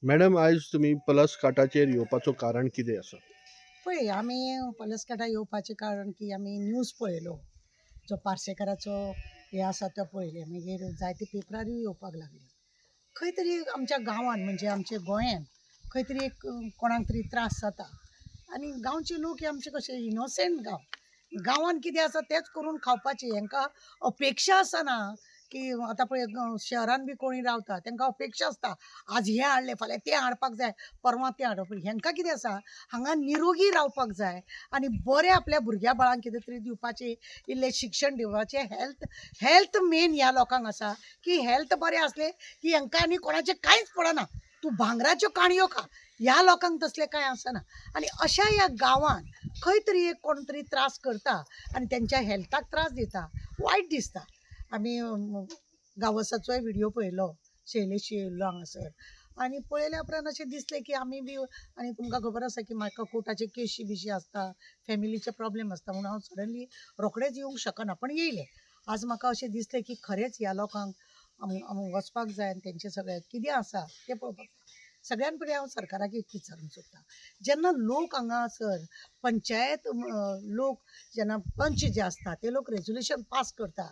Madam आयज तुमी पलसकाटाचेर येवपाचो कारण कितें आसा? पळय आमी पलसकाटा येवपाचें कारण की आमी न्यूज पळयलो जो पार्सेकाराचो हे आसा तो पळयले मागीर जायते पेपरारूय येवपाक लागले खंय तरी आमच्या गांवांत म्हणजे आमच्या गोंयान खंय तरी एक कोणाक तरी त्रास जाता आनी गांवचे लोक हे आमचे कशे इनोसेंट गांवांत कितें आसा तेंच करून खावपाचें हेंकां अपेक्षा आसना की आतां पळय शहरान बी कोणी रावता तांकां अपेक्षा आसता आज हें हाडलें फाल्यां तें हाडपाक जाय परवां तें हाडप हेंकां कितें आसा हांगा निरोगी रावपाक जाय आनी बरें आपल्या भुरग्या बाळांक कितें तरी दिवपाचें इल्लें शिक्षण दिवपाचें हेल्थ मेन ह्या लोकांक आसा की हेल्थ बरें आसलें की हेंकां आनी कोणाचें कांयच पडना तूं भांगराच्यो काणयो खा ह्या लोकांक तसलें कांय आसना आनी अशा ह्या गांवांत खंय तरी एक कोण तरी त्रास करता आनी तेंच्या हेल्थाक त्रास दिता वायट दिसता आमी गांवसाचोय व्हिडियो पळयलो शैलेश येयल्लो हांगासर आनी पळयल्या उपरांत अशें दिसलें की आमी बी आनी तुमकां खबर आसा की म्हाका कोर्टाचे केशी बिशी आसता फॅमिलीचे प्रॉब्लेम आसता म्हणून हांव सडनली रोखडेंच येवंक शकना पण येयलें आज म्हाका अशें दिसलें की खरेंच ह्या लोकांक वचपाक जाय आनी तेंचें सगळें कितें आसा तें पळोवपाक जाय सगळ्यान पयलीं हांव सरकाराक एक विचारूंक सोदतां जेन्ना लोक हांगासर पंचायत लोक जेन्ना पंच जे आसता ते लोक रेजोल्युशन पास करता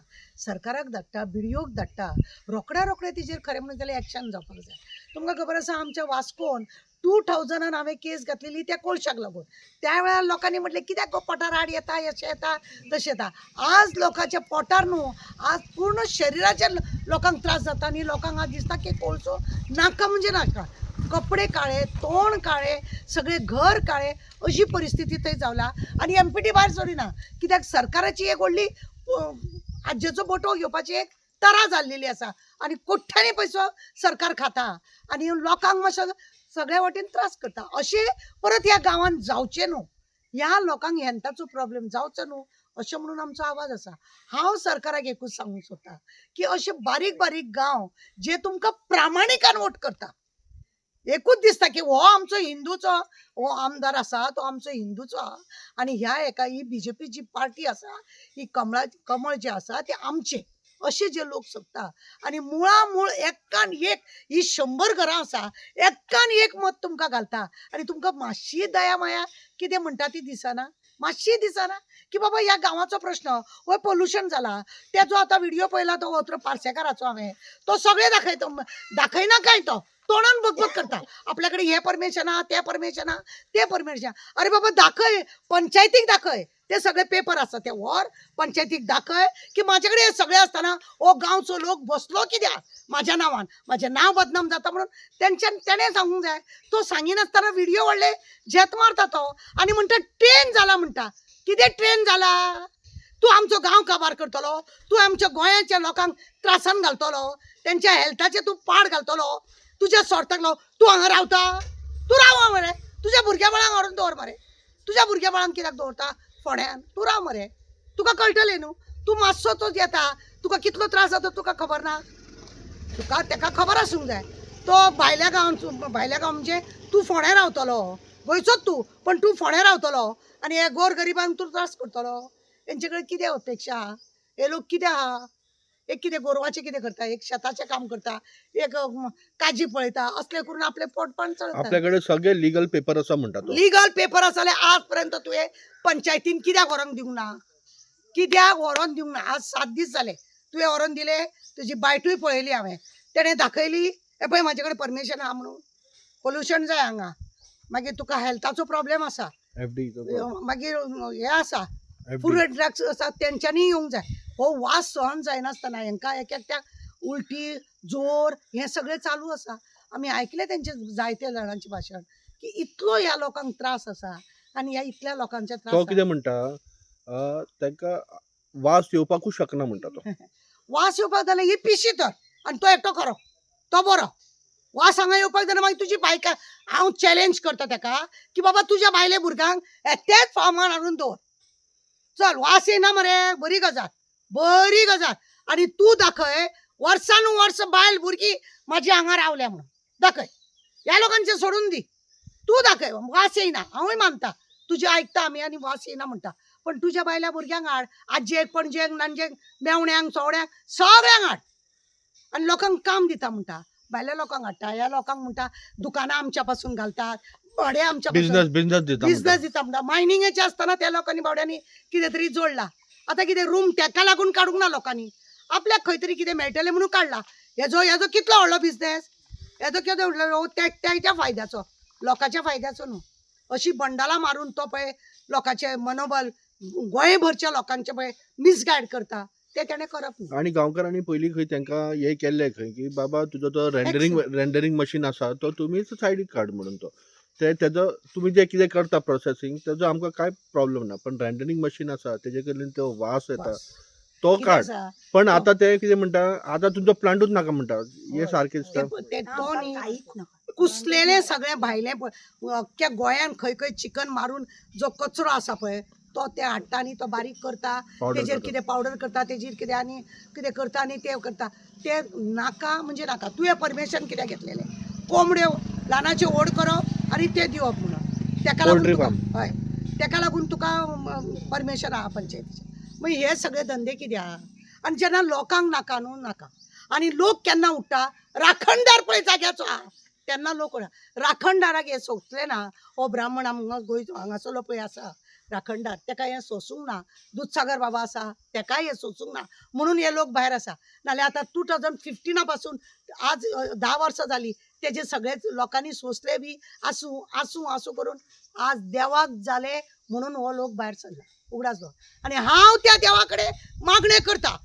सरकाराक धाडटा बिडिओक धाडटा रोखड्या तेजेर खरें म्हणून जाल्यार एक्शन जावपाक जाय तुमकां खबर आसा आमच्या वास्कोन 2000 हांवें केस घातलेली त्या कोळशाक लागून त्या वेळार लोकांनी म्हटलें कित्याक गो पोटार आड येता अशें येता तशें येता आज लोकांच्या पोटार न्हू आज पूर्ण शरिराच्या लोकांक त्रास जाता आनी लोकांक आज दिसता की कोळसो नाका म्हणजे नाका कपडे काळे तोंड काळे सगळे घर काळे अशी परिस्थिती थंय जावला आनी एमपीटी भायर सरिना कित्याक सरकाराची एक व्हडली आज्जेचो बोटो घेवपाची एक तरा जाल्लेली आसा आनी कोट्यांनी पयसो सरकार खाता आनी लोकांक मातसो सगळ्या वाटेन त्रास करता अशें परत ह्या गांवांत जावचें न्हू ह्या लोकांक हेल्थाचो प्रॉब्लेम जावचो न्हू अशें म्हणून आमचो आवाज आसा हांव सरकाराक एकूच सांगूंक सोदतां की अशे बारीक बारीक गांव जे तुमकां प्रामाणिकान वोट करता एकूच दिसता की हो आमचो हिंदूचो हो आमदार आसा तो आमचो हिंदूचो आहा आनी ह्या एका ही बीजेपी जी पार्टी आसा ही कमळ जे आसा ते आमचे असे जे लोक सोदता आनी मुळामूळ एकान एक ही 100 घरां आसा एकान एक मत तुमकां घालता आनी तुमकां मातशी दया माया कितें म्हणटा ती दिसना मातशी दिसना की बाबा ह्या गांवाचो प्रश्न हो पोल्युशन जाला तेजो आतां व्हिडिओ पळयला तो हो पार्सेकाराचो हांवें तो सगळे दाखयना काय तो तोंडान बगबग करता आपल्याकडे हे परमिशन आहा ते परमिशन आहा ते परमिशन अरे बाबा दाखय पंचायतीक दाखय ते सगळे पेपर आसा ते व्हर पंचायतीक दाखय की माझ्याकडे हे सगळे असताना ओ गांवचो लोक बसलो कित्याक माझ्या नांवान माझें नांव बदनाम जाता म्हणून तेणें सांगूंक जाय तो सांगिनासतना व्हिडिओ व्हडले झेत मारता तो आनी म्हणटा ट्रेन जाला म्हणटा कितें ट्रेन जाला तूं आमचो गांव काबार करतलो तूं आमच्या गोंयाच्या लोकांक त्रासान घालतलो तेंच्या हेल्थाचेर तूं पाड घालतलो तुझ्या स्वार्थाक लाव तूं हांगा रावता तूं राव मरे तुझ्या भुरग्या बाळांक हाडून दवर मरे तुझ्या भुरग्या बाळांक कित्याक दवरता फोंड्यान तूं राव मरे तुका कळटलें न्हू तूं मातसो तो येता तुका कितलो त्रास जाता तुका खबर ना तुका तेका खबर आसूंक जाय तो भायल्या गांव म्हणजे तूं फोंड्या रावतलो गोंयचोच तूं पण तूं फोंड्या रावतलो आनी हे गोर गरिबांक तूं त्रास करतलो तेंचे कडेन कितें अपेक्षा आहा हे लोक कितें आहा एक कितें गोरवाचें कितें करता एक शेताचें काम करता एक काजी पळयता असले करून आपले पोटपाण चलता आपल्याकडे सगळे लीगल पेपर आसा म्हणटा तो. लिगल पेपर आसा जाल्यार आज पर्यंत तुवें पंचायतीन कित्याक व्हरोन दिवंक ना कित्याक व्हरोन दिवंक ना आज 7 दीस जाले तुवें व्हरोन दिले तुजी बायटूय पळयली हांवें तेणें दाखयली हे पळय म्हाजे कडेन परमिशन आहा म्हणून पोल्युशन जाय हांगा मागीर तुका हेल्थाचो प्रॉब्लेम आसा FD मागीर हे आसा फूड ड्रग्स आसा तेंच्यांनी येवंक जाय हो वास सहन जायनासतना हेंकां एक एकट्याक उलटी जोर हें सगळें चालू आसा आमी आयकलें तेंचे जायत्या जाणांचें भाशण की इतलो ह्या लोकांक त्रास आसा आनी ह्या इतल्या लोकांचे तो त्रास कितें म्हणटा ताका वास येवपाकूच शकना म्हणटा तो. वास येवपाक जाल्यार ही पिशी तर आनी तो एकटो खरो तो बरो वास हांगा येवपाक जाल्यार मागीर तुजी बायका हांव चॅलेंज करता ताका की बाबा तुज्या बायले भुरग्यांक तेच फार्मान हाडून दवर चल वास येना मरे बरी गजाल आनी तूं दाखय वर्सान वर्स बायल भुरगीं म्हाजी हांगा रावल्या म्हणून दाखय ह्या लोकांचें सोडून दी तूं दाखय वास येयना हांवूय मानता तुजें आयकता आमी आनी वास येयना म्हणटा पण तुज्या बायल्या भुरग्यांक हाड आज्जेक पणजेक नांजेक मेवण्यांक सोवड्यांक सगळ्यांक हाड आनी लोकांक काम दिता म्हणटा भायल्या लोकांक हाडटा, ह्या लोकांक म्हणटा दुकानां आमच्या पासून घालतात, भाडे आमच्या पासून बिझनेस दिता बिझनेस दिता म्हणटा. मायनिंगेचे असताना त्या लोकांनी बावड्यांनी कितें तरी जोडला. आता कितें रूम तेका लागून काडूंक ना लोकांनी, आपल्याक खंय तरी कितें मेळटलें म्हणून काडला. हेजो कितलो व्हडलो बिझनेस, हेजो कितें व्हडलो त्याच्या फायद्याचो, लोकांच्या फायद्याचो न्हू. अशी बंडाला मारून तो पळय लोकांचे मनोबल गोंयभरच्या लोकांचे पळय मिसगायड करता, ते तेणें करप न्हू. आणि गांवकारांनी पयलीं खंय तांकां हे केल्लें खंय की बाबा तुजो तो रेंडरिंग मशीन आसा तो तुमीच सायडीक काड म्हणून तो तेजो तुम्ही जे कितें करता प्रोसेसिंग तेजो आमकां कांय प्रॉब्लेम ना, पण रेंडरिंग मशीन आसा तेजे कडल्यान तो वास येता तो कितें काड. आसा, पण आता ते कितें म्हणटा आता तुमचो प्लांटूच नाका म्हणटा, हे सारकें दिसता. ते तो न्ही कुसलेले सगळे भायले अख्ख्या गोंयान खंय खंय चिकन मारून जो कचरो आसा पळय तो ते हाडटा आनी तो बारीक करता, Powder तेजेर करता. कितें पावडर करता, तेजेर कितें आनी कितें करता आनी ते करता. ते नाका म्हणजे नाका. तुवें परमिशन कित्याक घेतलेलें? कोंबड्यो ल्हानाचे ओड करप आनी ते दिवप म्हणून तेका Poultry लागून farm. हय तेका लागून तुका परमिशन आहा पंचायतीचें. मागीर हे सगळे धंदे कित्याक? आनी जेन्ना लोकांक नाका न्हू नाका, आनी लोक केन्ना उठटा, राखणदार पळय जाग्याचो आहा तेन्ना लोक राखणदाराक हे सोंसलें ना. हो ब्राह्मण हांगासरलो पळय आसा राखणदार, तेका हें सोसूंक ना. दूधसागर बाबा आसा तेकाय हें सोसूंक ना म्हणून हे लोक भायर आसा. नाल्यार आतां 2015 पासून आज 10 वर्सां जालीं तेजे सगळेच लोकांनी सोंसले बी आसूं आसूं आसूं करून आज देवाक जाले म्हणून हो लोक भायर सरला उगडासलो. आनी हांव त्या देवा कडेन मागणें करता,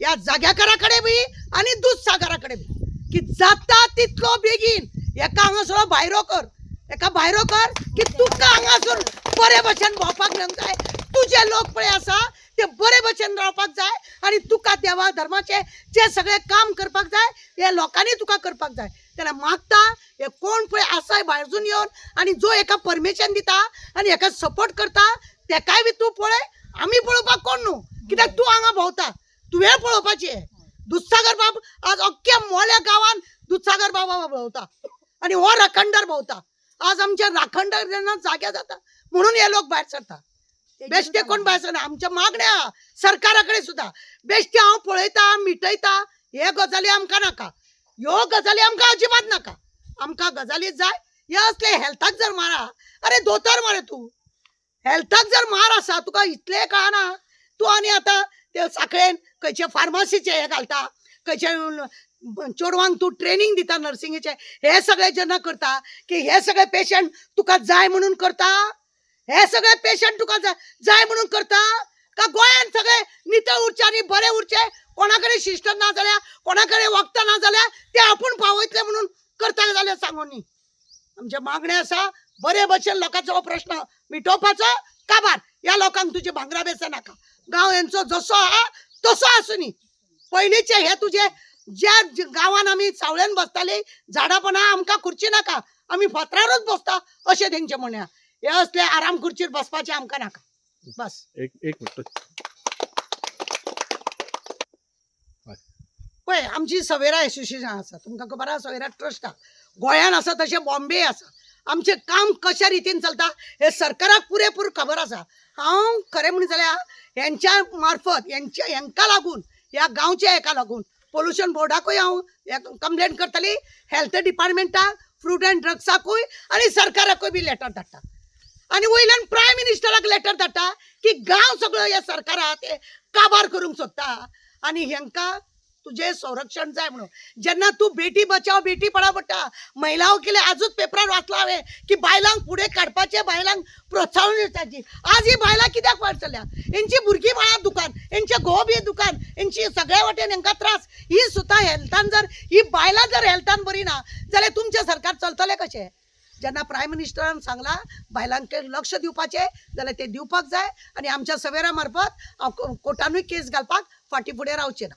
ह्या जाग्याकारा कडेन बी आनी दूधसागरा कडेन बी, की जाता तितलो बेगीन हेका हांगासर भायरो कर, हेका भायरो कर की तुका हांगासर बरे भशेन भोंवपाक मेळूंक जाय. तुजे लोक पळय आसा ते बरे भशेन रावपाक जाय आनी तुका देवा धर्माचे जे सगळे काम करपाक जाय हे लोकांनी तुका करपाक जाय. तेन्ना मागता हे कोण पळय आसाय भायरसून येवन आनी जो हेका परमिशन दिता आनी हेका सपोर्ट करता तेकाय बी तूं पळय. आमी पळोवपाक कोण न्हू, कित्याक तूं हांगा भोंवता, तुवें पळोवपाचें. दूधसागर बाब आज अख्ख्या मोल्या गांवान दूधसागर बाबा भोंवता आनी हो राखणदार भोंवता. आज आमच्या राखणदार जेन्ना जाग्या जाता म्हणून हे लोक भायर सरता. बेश्टे कोण भायर सरना. आमच्या मागण्या सरकारा कडेन सुद्दां बेश्टे हांव पळयता मिटयता हे गजाली आमकां नाका, ह्यो गजाली आमकां अजिबात नाका. आमकां गजाली जाय हे असले हेल्थाक जर मारा, अरे दोतोर मरे तूं हेल्थाक जर मार आसा तुका इतलें कळना. तूं आनी आतां ते साखळेन खंयचे फार्मासीचे हे घालता, खंयचे चेडवांक तूं ट्रेनिंग दिता नर्सिंगेचे, हे सगळे जेन्ना करता की हे सगळे पेशंट तुका जाय म्हणून करता, हे सगळे पेशंट तुका जाय म्हणून करता का गोंयान सगळे नितळ उरचे आनी बरे उरचे, कोणा कडेन शिश्ट ना जाल्यार कोणा कडेन वखदां ना जाल्यार ते आपूण पावयतले म्हणून करता जाल्यार सांगून न्ही. आमचे मागणे आसा बरे भशेन लोकांचो हो प्रश्न मिटोवपाचो. काबार ह्या लोकांक तुजे भांगरा बेसा नाका. गांव हेंचो जसो आहा तसो आसूं न्ही. पयलींचे हे तुजे ज्या गांवान आमी सावळेन बसताली झाडापणा आमकां खुर्ची नाका, आमी फातरारूच बसता अशें तेंचें म्हणया. हे असले आराम खुर्चीर बसपाचें आमकां नाका. बस एक मिनिट पळय आमची सवेरा एसोसिएशन आसा, तुमकां खबर आसा सवेरा ट्रस्ट आहा गोंयान आसा तशें बॉम्बे आसा. आमचें काम कशा रितीन चलता हे सरकाराक पुरेपूर खबर आसा. हांव खरें म्हणून जाल्यार हेंच्या मार्फत हेंका लागून ह्या गांवच्या हेका लागून पोल्युशन बोर्डाकूय हांव कंप्लेंट करतली, हेल्थ डिपार्टमेंटाक, फ्रूट अँड ड्रग्साकूय आनी सरकाराकूय बी लेटर धाडटा आनी वयल्यान प्रायम मिनिस्टराक लेटर धाडटा की गांव सगळो हे सरकार आहा ते काबार करूंक सोदता आनी हेंका तुझे संरक्षण जाय म्हणून. जेन्ना तू बेटी बचाव बेटी पढाव पडटा, महिलाओं के लिए आजूच पेपरार वाचला हांवें की बायलांक फुडें काडपाचें, बायलांक प्रोत्साहन दिवपाची. आज ही बायलां कित्याक भायर सरल्या? हेंची भुरगीं बाळां दुकान, हेंचे घोव बी दुकान, हेंची सगळ्या वाटेन हेंकां त्रास. ही सुद्दां हेल्थान जर ही बायलां जर हेल्थान बरी ना जाल्यार तुमचें सरकार चलतलें कशें? जेन्ना प्रायम मिनिस्टरान सांगला बायलांकडे लक्ष दिवपाचें जाल्यार ते दिवपाक जाय आनी आमच्या सवेरा मार्फत हांव कोर्टानूय केस घालपाक फाटीं फुडें रावचें ना.